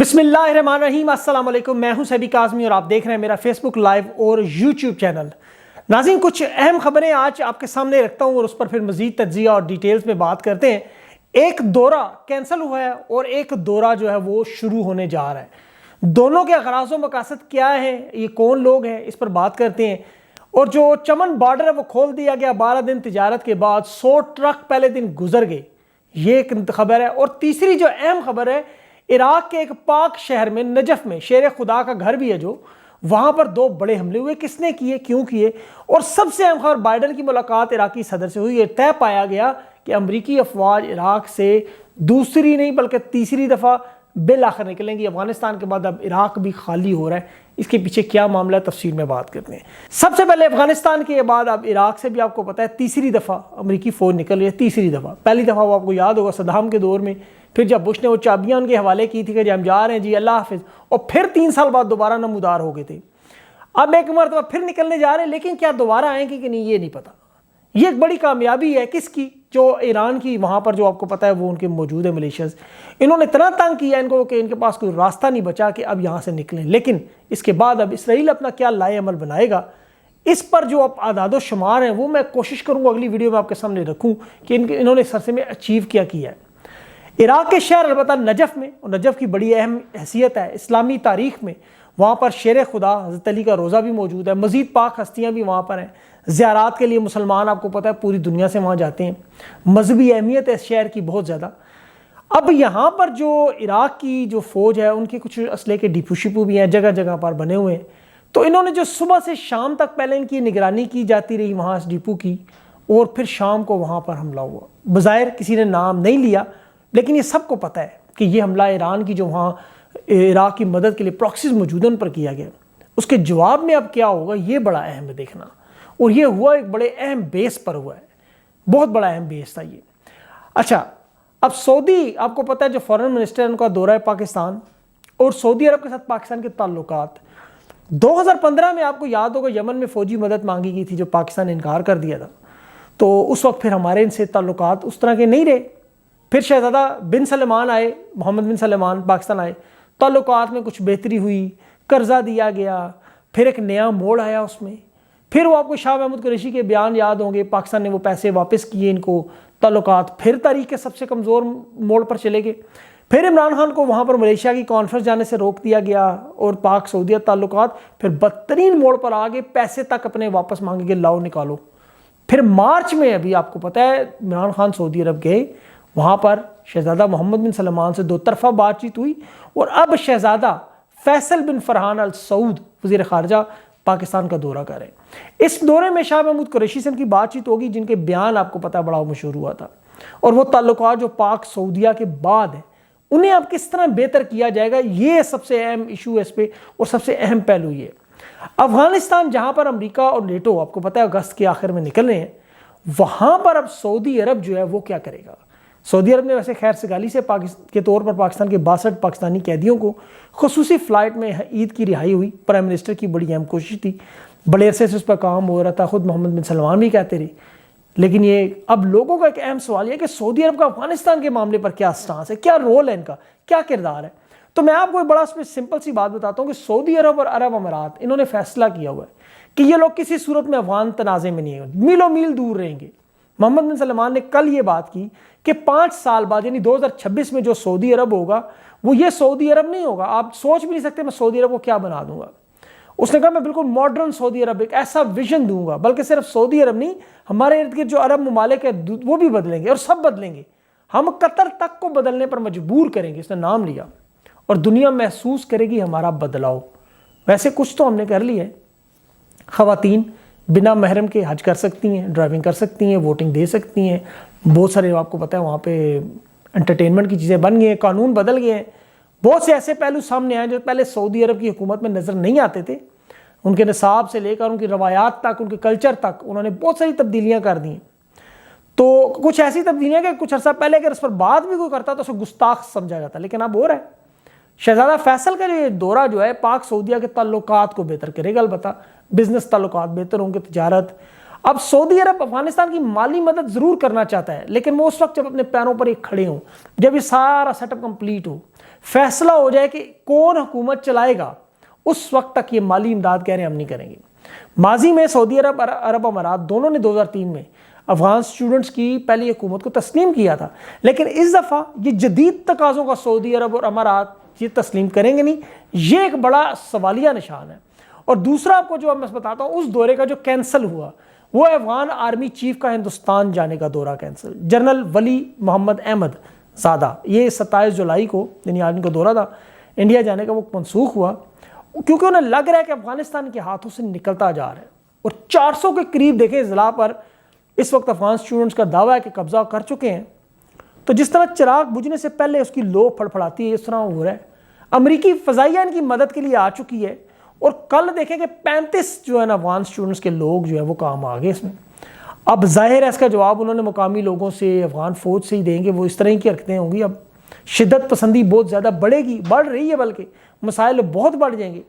بسم اللہ الرحمن الرحیم، السلام علیکم۔ میں ہوں سیبی کاظمی اور آپ دیکھ رہے ہیں میرا فیس بک لائیو اور یوٹیوب چینل۔ ناظرین، کچھ اہم خبریں آج آپ کے سامنے رکھتا ہوں اور اس پر پھر مزید تجزیہ اور ڈیٹیلز میں بات کرتے ہیں۔ ایک دورہ کینسل ہوا ہے اور ایک دورہ جو ہے وہ شروع ہونے جا رہا ہے۔ دونوں کے اغراض و مقاصد کیا ہیں، یہ کون لوگ ہیں، اس پر بات کرتے ہیں۔ اور جو چمن بارڈر ہے وہ کھول دیا گیا 12 دن تجارت کے بعد، 100 ٹرک پہلے دن گزر گئے، یہ ایک خبر ہے۔ اور تیسری جو اہم خبر ہے، عراق کے ایک پاک شہر میں نجف میں شیر خدا کا گھر بھی ہے جو، وہاں پر 2 بڑے حملے ہوئے۔ کس نے کیے، کیوں کیے؟ اور سب سے اہم خبر، بائیڈن کی ملاقات عراقی صدر سے ہوئی۔ یہ طے پایا گیا کہ امریکی افواج عراق سے دوسری نہیں بلکہ تیسری دفعہ بالآخر نکلیں گی۔ افغانستان کے بعد اب عراق بھی خالی ہو رہا ہے، اس کے پیچھے کیا معاملہ ہے تفصیل میں بات کرتے ہیں۔ سب سے پہلے افغانستان کے بعد اب عراق سے بھی آپ کو پتہ ہے تیسری دفعہ امریکی فوج نکل رہی ہے۔ تیسری دفعہ، پہلی دفعہ وہ آپ کو یاد ہوگا صدام کے دور میں، پھر جب بش نے وہ چابیاں ان کے حوالے کی تھی کہ جی ہم جا رہے ہیں جی اللہ حافظ، اور پھر 3 سال بعد دوبارہ نمودار ہو گئے تھے۔ اب ایک مرتبہ پھر نکلنے جا رہے ہیں، لیکن کیا دوبارہ آئیں گے کہ نہیں یہ نہیں پتا۔ یہ ایک بڑی کامیابی ہے کس کی؟ جو ایران کی، وہاں پر جو آپ کو پتہ ہے وہ ان کے موجود ہے ملیشیاز۔ انہوں نے اتنا تنگ کیا ان کو کہ ان کے پاس کوئی راستہ نہیں بچا کہ اب یہاں سے نکلیں۔ لیکن اس کے بعد اب اسرائیل اپنا کیا لائے عمل بنائے گا، اس پر جو اب اعداد و شمار ہیں وہ میں کوشش کروں گا اگلی ویڈیو میں آپ کے سامنے رکھوں کہ انہوں نے سرسے میں اچیو کیا ہے۔ عراق کے شہر البتہ نجف میں، اور نجف کی بڑی اہم حیثیت ہے اسلامی تاریخ میں، وہاں پر شیر خدا حضرت علی کا روزہ بھی موجود ہے، مزید پاک ہستیاں بھی وہاں پر ہیں۔ زیارات کے لیے مسلمان آپ کو پتہ ہے پوری دنیا سے وہاں جاتے ہیں، مذہبی اہمیت ہے اس شہر کی بہت زیادہ۔ اب یہاں پر جو عراق کی جو فوج ہے ان کے کچھ اسلحے کے ڈپو شپو بھی ہیں، جگہ جگہ پر بنے ہوئے ہیں۔ تو انہوں نے جو صبح سے شام تک پہلے ان کی نگرانی کی جاتی رہی وہاں اس ڈپو کی، اور پھر شام کو وہاں پر حملہ ہوا۔ بظاہر کسی نے نام نہیں لیا، لیکن یہ سب کو پتہ ہے کہ یہ حملہ ایران کی جو وہاں عراق کی مدد کے لیے پراکسیز موجود ہیں ان پر کیا گیا۔ اس کے جواب میں اب کیا ہوگا یہ بڑا اہم ہے دیکھنا، اور یہ ہوا ایک بڑے اہم بیس پر ہوا ہے، بہت بڑا اہم بیس تھا یہ۔ اچھا، اب سعودی آپ کو پتہ ہے جو فارن منسٹر ان کا دورہ ہے پاکستان، اور سعودی عرب کے ساتھ پاکستان کے تعلقات۔ 2015 میں آپ کو یاد ہوگا یمن میں فوجی مدد مانگی گئی تھی جو پاکستان نے انکار کر دیا تھا، تو اس وقت پھر ہمارے ان سے تعلقات اس طرح کے نہیں رہے۔ پھر شہزادہ بن سلمان آئے، محمد بن سلمان پاکستان آئے، تعلقات میں کچھ بہتری ہوئی، قرضہ دیا گیا، پھر ایک نیا موڑ آیا اس میں۔ پھر وہ آپ کو شاہ محمود قریشی کے بیان یاد ہوں گے، پاکستان نے وہ پیسے واپس کیے ان کو، تعلقات پھر تاریخ کے سب سے کمزور موڑ پر چلے گئے۔ پھر عمران خان کو وہاں پر ملیشیا کی کانفرنس جانے سے روک دیا گیا، اور پاک سعودیہ تعلقات پھر بدترین موڑ پر آگے، پیسے تک اپنے واپس مانگے گے، لاؤ نکالو۔ پھر مارچ میں ابھی آپ کو پتہ ہے عمران خان سعودی عرب گئے، وہاں پر شہزادہ محمد بن سلمان سے 2 طرفہ بات چیت ہوئی، اور اب شہزادہ فیصل بن فرحان ال سعود وزیر خارجہ پاکستان کا دورہ کر رہے ہیں۔ اس دورے میں شاہ محمود قریشی سے ان کی بات چیت ہوگی، جن کے بیان آپ کو پتہ ہے بڑا مشہور ہوا تھا، اور وہ تعلقات جو پاک سعودیہ کے بعد ہیں انہیں اب کس طرح بہتر کیا جائے گا، یہ سب سے اہم ایشو ہے اس پہ، اور سب سے اہم پہلو یہ۔ افغانستان جہاں پر امریکہ اور نیٹو آپ کو پتہ ہے اگست کے آخر میں نکل رہے ہیں، وہاں پر اب سعودی عرب جو ہے وہ کیا کرے گا۔ سعودی عرب نے ویسے خیر سگالی سے کے طور پر پاکستان کے 62 پاکستانی قیدیوں کو خصوصی فلائٹ میں عید کی رہائی ہوئی، پرائم منسٹر کی بڑی اہم کوشش تھی، بڑے عرصے سے اس پر کام ہو رہا تھا، خود محمد بن سلمان بھی کہتے رہے۔ لیکن یہ اب لوگوں کا ایک اہم سوال یہ کہ سعودی عرب کا افغانستان کے معاملے پر کیا سٹانس ہے، کیا رول ہے ان کا، کیا کردار ہے۔ تو میں آپ کو ایک بڑا اس میں سمپل سی بات بتاتا ہوں کہ سعودی عرب اور عرب امارات انہوں نے فیصلہ کیا ہوا ہے کہ یہ لوگ کسی صورت میں افغان تنازع میں نہیں ہیں، میلوں میل دور رہیں گے۔ محمد بن سلمان نے کل یہ بات کی کہ 5 سال بعد یعنی 2026 میں جو سعودی عرب ہوگا وہ یہ سعودی عرب نہیں ہوگا، آپ سوچ بھی نہیں سکتے میں سعودی عرب کو کیا بنا دوں گا۔ اس نے کہا میں بالکل ماڈرن سعودی عرب، ایک ایسا ویژن دوں گا، بلکہ صرف سعودی عرب نہیں، ہمارے ارد گرد جو عرب ممالک ہیں وہ بھی بدلیں گے، اور سب بدلیں گے، ہم قطر تک کو بدلنے پر مجبور کریں گے۔ اس نے نام لیا، اور دنیا محسوس کرے گی ہمارا بدلاؤ۔ ویسے کچھ تو ہم نے کر لی ہے، خواتین بنا محرم کے حج کر سکتی ہیں، ڈرائیونگ کر سکتی ہیں، ووٹنگ دے سکتی ہیں، بہت سارے آپ کو پتہ ہے وہاں پہ انٹرٹینمنٹ کی چیزیں بن گئی ہیں، قانون بدل گئے ہیں، بہت سے ایسے پہلو سامنے آئے جو پہلے سعودی عرب کی حکومت میں نظر نہیں آتے تھے۔ ان کے نصاب سے لے کر ان کی روایات تک، ان کے کلچر تک انہوں نے بہت ساری تبدیلیاں کر دی ہیں۔ تو کچھ ایسی تبدیلیاں کہ کچھ عرصہ پہلے اگر اس پر بات بھی کوئی کرتا تو اسے گستاخ سمجھا جاتا، لیکن اب ہو رہا ہے۔ شہزادہ فیصل کا جو یہ دورہ جو ہے پاک سعودیہ کے تعلقات کو بہتر کرے گا، البتہ بزنس تعلقات بہتر ہوں گے، تجارت۔ اب سعودی عرب افغانستان کی مالی مدد ضرور کرنا چاہتا ہے، لیکن وہ اس وقت جب اپنے پیروں پر ایک کھڑے ہوں، جب یہ سارا سیٹ اپ کمپلیٹ ہو، فیصلہ ہو جائے کہ کون حکومت چلائے گا، اس وقت تک یہ مالی امداد کہہ رہے ہیں ہم نہیں کریں گے۔ ماضی میں سعودی عرب اور عرب امارات دونوں نے 2003 میں افغان سٹوڈنٹس کی پہلی حکومت کو تسلیم کیا تھا، لیکن اس دفعہ یہ جدید تقاضوں کا سعودی عرب اور امارات یہ تسلیم کریں گے نہیں، یہ ایک بڑا سوالیہ نشان ہے۔ اور دوسرا آپ کو جو میں بتاتا ہوں، اس دورے کا جو کینسل ہوا وہ افغان آرمی چیف کا ہندوستان جانے کا دورہ کینسل، جنرل ولی محمد احمد زادہ، یہ 27 جولائی کو یعنی آرمی کا دورہ تھا، انڈیا جانے کا وہ منسوخ ہوا کیونکہ انہیں لگ رہا ہے کہ افغانستان کے ہاتھوں سے نکلتا جا رہا ہے، اور 400 کے قریب دیکھیں اضلاع پر اس وقت افغان اسٹوڈنٹس کا دعویٰ ہے کہ قبضہ کر چکے ہیں۔ تو جس طرح چراغ بجھنے سے پہلے اس کی لو پھڑپھڑاتی ہے، اس طرح ہو رہا ہے۔ امریکی فضائیہ ان کی مدد کے لیے آ چکی ہے، اور کل دیکھیں کہ 35 جو ہے نا افغان اسٹوڈنٹس کے لوگ جو ہے وہ کام آ گئے اس میں۔ اب ظاہر ہے اس کا جواب انہوں نے مقامی لوگوں سے، افغان فوج سے ہی دیں گے، وہ اس طرح کی حرکتیں ہوں گی۔ اب شدت پسندی بہت زیادہ بڑھے گی، بڑھ رہی ہے، بلکہ مسائل بہت بڑھ جائیں گے۔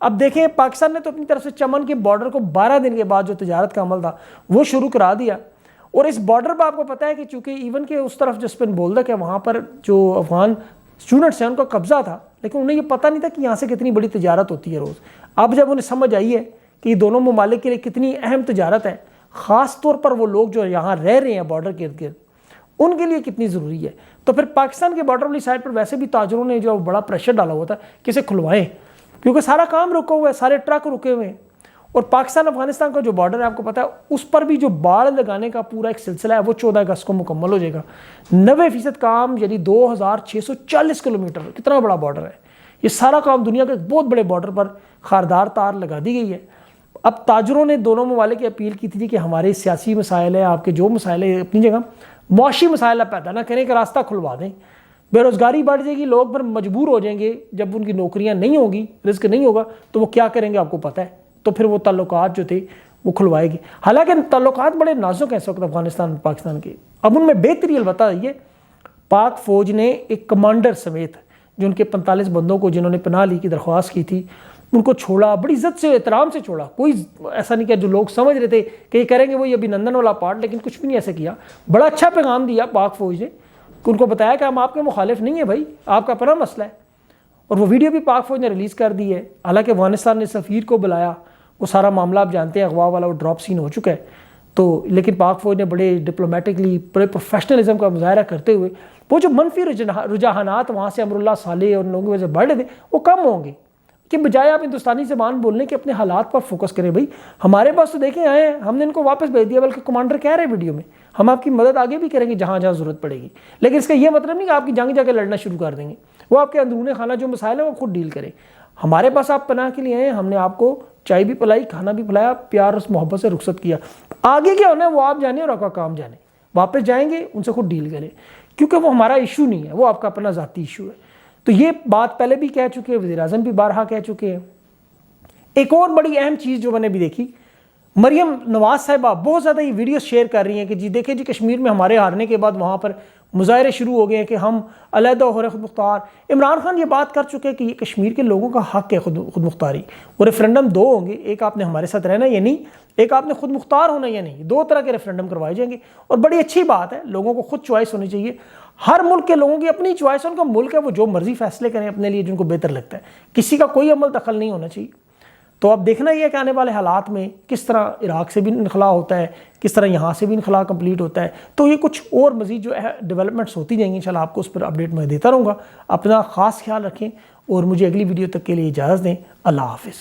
اب دیکھیں پاکستان نے تو اپنی طرف سے چمن کے بارڈر کو 12 دن کے بعد جو تجارت کا عمل تھا وہ شروع کرا دیا، اور اس بارڈر پر آپ کو پتہ ہے کہ چونکہ ایون کہ اس طرف جو اسپن بولدک ہے وہاں پر جو افغان اسٹوڈنٹس ہیں ان کا قبضہ تھا، لیکن انہیں یہ پتہ نہیں تھا کہ یہاں سے کتنی بڑی تجارت ہوتی ہے روز۔ اب جب انہیں سمجھ آئی ہے کہ یہ دونوں ممالک کے لیے کتنی اہم تجارت ہے، خاص طور پر وہ لوگ جو یہاں رہ رہے ہیں بارڈر کے ارد گرد، ان کے لیے کتنی ضروری ہے، تو پھر پاکستان کے بارڈر والی سائڈ پر ویسے بھی تاجروں نے جو بڑا پریشر ڈالا ہوا تھا کہ اسے کھلوائیں، کیونکہ سارا کام رکا ہوا ہے، سارے ٹرک رکے ہوئے ہیں۔ اور پاکستان افغانستان کا جو بارڈر ہے آپ کو پتہ ہے اس پر بھی جو باڑ لگانے کا پورا ایک سلسلہ ہے وہ 14 اگست کو مکمل ہو جائے گا۔ 90% کام یعنی 2640 کلومیٹر، کتنا بڑا بارڈر ہے یہ، سارا کام دنیا کے بہت بڑے بارڈر پر خاردار تار لگا دی گئی ہے۔ اب تاجروں نے دونوں ممالک کی اپیل کی تھی کہ ہمارے سیاسی مسائل ہیں، آپ کے جو مسائل ہیں اپنی جگہ، معاشی مسائل پیدا نہ کریں کہ راستہ کھلوا دیں۔ بے روزگاری بڑھ جائے گی، لوگ پھر مجبور ہو جائیں گے، جب ان کی نوکریاں نہیں ہوں گی، رزق نہیں ہوگا تو وہ کیا کریں گے آپ کو پتہ ہے، تو پھر وہ تعلقات جو تھے وہ کھلوائے گی۔ حالانکہ تعلقات بڑے نازک ہیں اس وقت افغانستان اور پاکستان کے۔ اب ان میں بہتری البتہ یہ پاک فوج نے ایک کمانڈر سمیت جو ان کے 45 بندوں کو جنہوں نے پناہ لی کی درخواست کی تھی ان کو چھوڑا، بڑی عزت سے احترام سے چھوڑا، کوئی ایسا نہیں کیا جو لوگ سمجھ رہے تھے کہ یہ کریں گے وہ ابھی نندن والا پارٹ، لیکن کچھ بھی نہیں ایسا کیا۔ بڑا اچھا پیغام دیا پاک فوج نے، ان کو بتایا کہ ہم آپ کے مخالف نہیں ہیں بھائی، آپ کا اپنا مسئلہ ہے، اور وہ ویڈیو بھی پاک فوج نے ریلیز کر دی ہے۔ حالانکہ افغانستان نے سفیر کو بلایا، وہ سارا معاملہ آپ جانتے ہیں، اغوا والا وہ ڈراپ سین ہو چکا ہے، تو لیکن پاک فوج نے بڑے ڈپلومیٹکلی بڑے پروفیشنلزم کا مظاہرہ کرتے ہوئے وہ جو منفی رجحانات وہاں سے امراللہ صالح اور ان لوگوں کی وجہ سے بڑھ رہے تھے وہ کم ہوں گے، کہ بجائے آپ ہندوستانی زبان بولنے کے اپنے حالات پر فوکس کریں۔ بھائی ہمارے پاس تو دیکھیں آئے ہیں، ہم نے ان کو واپس بھیج دیا، بلکہ کمانڈر کہہ رہے ہیں ویڈیو میں ہم آپ کی مدد آگے بھی کریں گے جہاں جہاں ضرورت پڑے گی، لیکن اس کا یہ مطلب نہیں کہ آپ کی جنگ جا کے لڑنا شروع کر دیں گے، وہ آپ کے اندرون خانہ جو مسائل ہیں وہ خود ڈیل کریں۔ ہمارے پاس آپ پناہ کے لیے آئے ہیں، ہم نے آپ کو چائے بھی پلائی، کھانا بھی پلایا، پیار اور محبت سے رخصت کیا، آگے کیا ہونا ہے وہ آپ جانیں اور آپ کا کام جانیں، واپس جائیں گے ان سے خود ڈیل کریں، کیونکہ وہ ہمارا ایشو نہیں ہے، وہ آپ کا اپنا ذاتی ایشو ہے۔ تو یہ بات پہلے بھی کہہ چکے ہیں، وزیر اعظم بھی بارہا کہہ چکے ہیں۔ ایک اور بڑی اہم چیز جو میں نے بھی دیکھی، مریم نواز صاحبہ بہت زیادہ یہ ویڈیوز شیئر کر رہی ہیں کہ جی دیکھیں جی کشمیر میں ہمارے ہارنے کے بعد وہاں پر مظاہرے شروع ہو گئے ہیں کہ ہم علیحدہ ہو رہے خود مختار۔ عمران خان یہ بات کر چکے ہیں کہ یہ کشمیر کے لوگوں کا حق ہے خود مختاری، وہ ریفرنڈم 2 ہوں گے، ایک آپ نے ہمارے ساتھ رہنا یا نہیں، ایک آپ نے خود مختار ہونا یا نہیں، 2 طرح کے ریفرنڈم کروائے جائیں گے، اور بڑی اچھی بات ہے، لوگوں کو خود چوائس ہونی چاہیے۔ ہر ملک کے لوگوں کی اپنی چوائس ہے، ان کا ملک ہے، وہ جو مرضی فیصلے کریں اپنے لیے جن کو بہتر لگتا ہے، کسی کا کوئی عمل دخل نہیں ہونا چاہیے۔ تو اب دیکھنا یہ ہے کہ آنے والے حالات میں کس طرح عراق سے بھی انخلا ہوتا ہے، کس طرح یہاں سے بھی انخلا کمپلیٹ ہوتا ہے، تو یہ کچھ اور مزید جو ہے ڈیولپمنٹس ہوتی جائیں گی، انشاءاللہ آپ کو اس پر اپڈیٹ میں دیتا رہوں گا۔ اپنا خاص خیال رکھیں اور مجھے اگلی ویڈیو تک کے لیے اجازت دیں۔ اللہ حافظ۔